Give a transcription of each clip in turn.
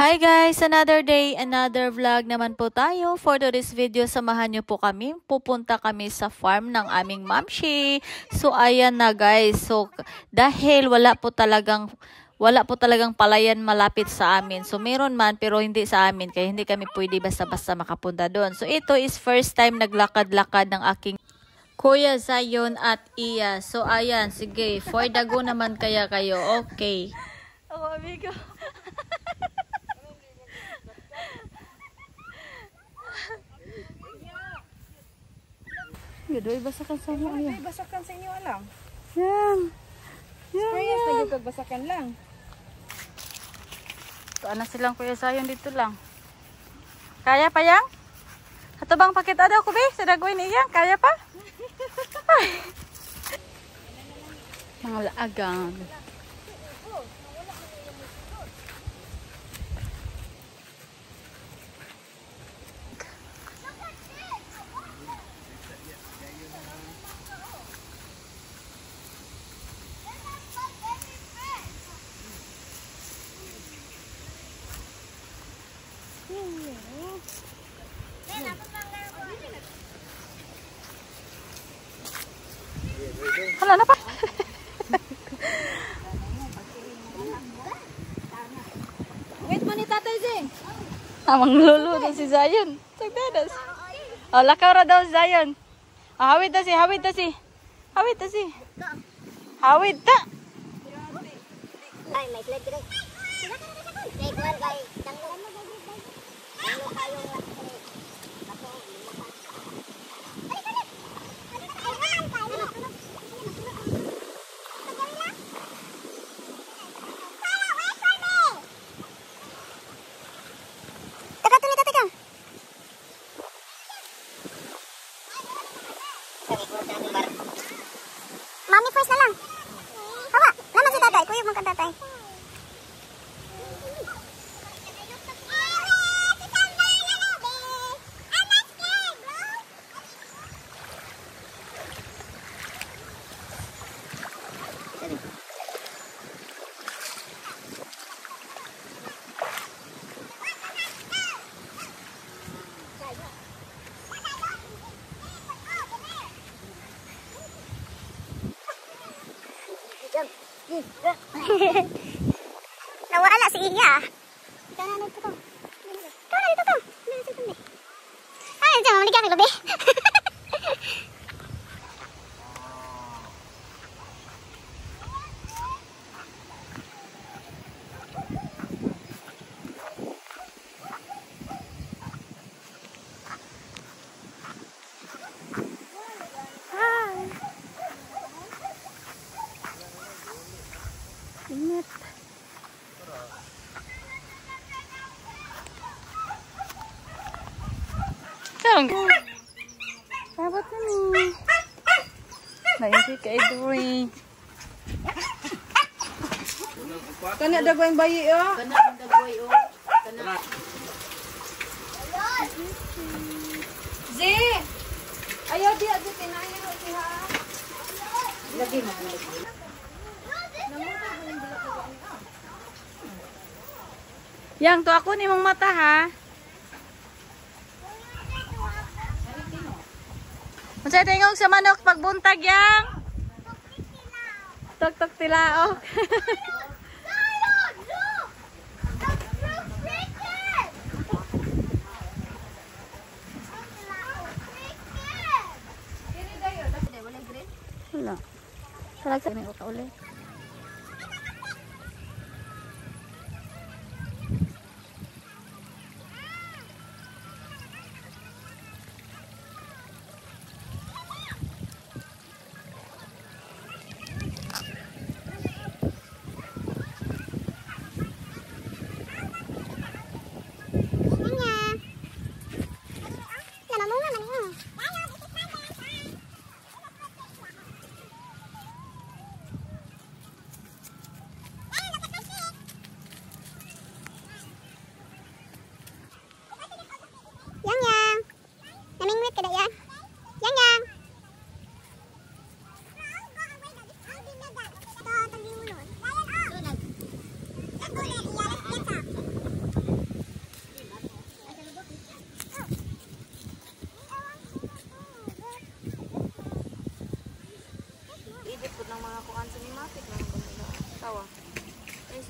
Hi guys! Another day, another vlog naman po tayo. For today's video, samahan nyo po kami. Pupunta kami sa farm ng aming mamshi. So ayan na guys. So dahil wala po talagang palayan malapit sa amin. So meron man pero hindi sa amin. Kaya hindi kami pwede basta-basta makapunta doon. So ito is first time naglakad-lakad ng aking Kuya Zion at Iya. So ayan, sige. For the go naman kaya kayo. Okay. Oh, amigo. Doy basakan sa inyo ayan. Basakan sa inyo lang. Yan. Sprayas na yung basakan lang. Tuan na silang Kuya Zion dito lang. Kaya pa yang? Ato bang pakita daw ko be? Sa dagway ni iyang. Kaya pa? Ay. Mga laagang. Hala na pa. Wait mo ni Tatay Zing. Amang lulu na si Zion. Sagdadas. Oh, lakaw ra daw si Zion. Oh, hawid ta si. Hawid ta. Ay, may flag direct. Take one kay Dango. Dango kayong Mami first na lang. Hawa, naman si tatay. Kuyog mo ka tatay. Nawala si Iya. Ikaw na nito to. Ay, diyan, mamalik kami lobe. Ingat. Sarang. Sabat na ni. Nainsi ka Edwin. Kana dagway ang bayi oh. Kana ang dagway oh. Kana. Zi. Ayaw di adi tinayo siya. Lagi mo. Yang to ako ni mong mata ha. Unsay tingog sa manok pagbuntag yang? Tok tilaok. Wala. Talaga may uta ulit.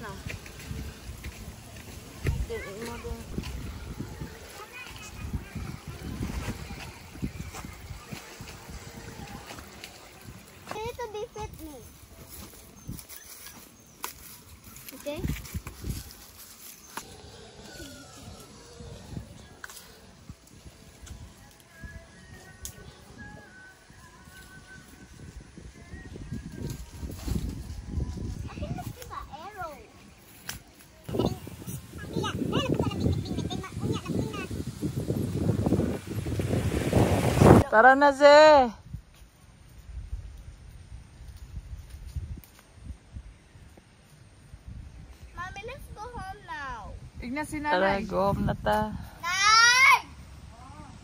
na. Need to be fit me. Okay? Tara na, Ze! Mommy, let's go home now. Igna si Tara, nanay. go home na ta. Nay!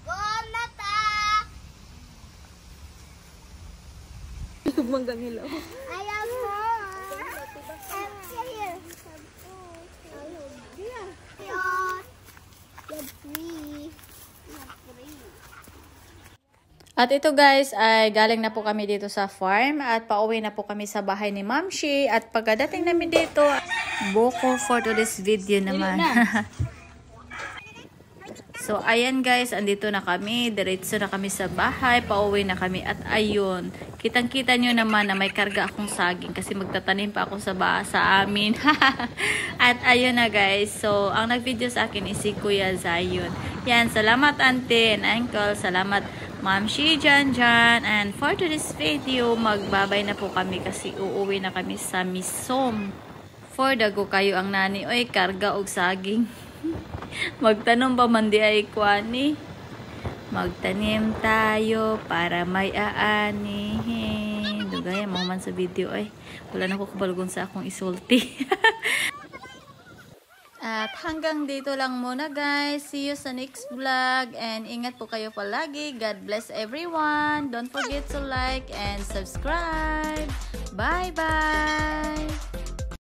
Go home na ta! Manggang hilaw. I am home. I'm here. You're free. You're free. At ito guys, ay galing na po kami dito sa farm at pauwi na po kami sa bahay ni Ma'am Shi. At pagkadating namin dito, buko for today's video naman. So ayan guys, andito na kami, diretso na kami sa bahay, pauwi na kami. At ayun, kitang-kita nyo naman na may karga akong saging kasi magtatanim pa ako sa amin. At ayun na guys, so ang nag-video sa akin is si Kuya Zion. Yan, salamat auntie and uncle, salamat Ma'am Shi, Jan. And for today's video, magbabay na po kami kasi uuwi na kami sa Misom. For dago kayo ang nani, oy, karga og saging. Magtanom pa man di ay kwani. Magtanim tayo para may aani. Dugay mo man sa video ay. Wala na ko kabalgon sa akong isulti. At hanggang dito lang muna guys. See you sa next vlog. And ingat po kayo palagi. God bless everyone. Don't forget to like and subscribe. Bye-bye.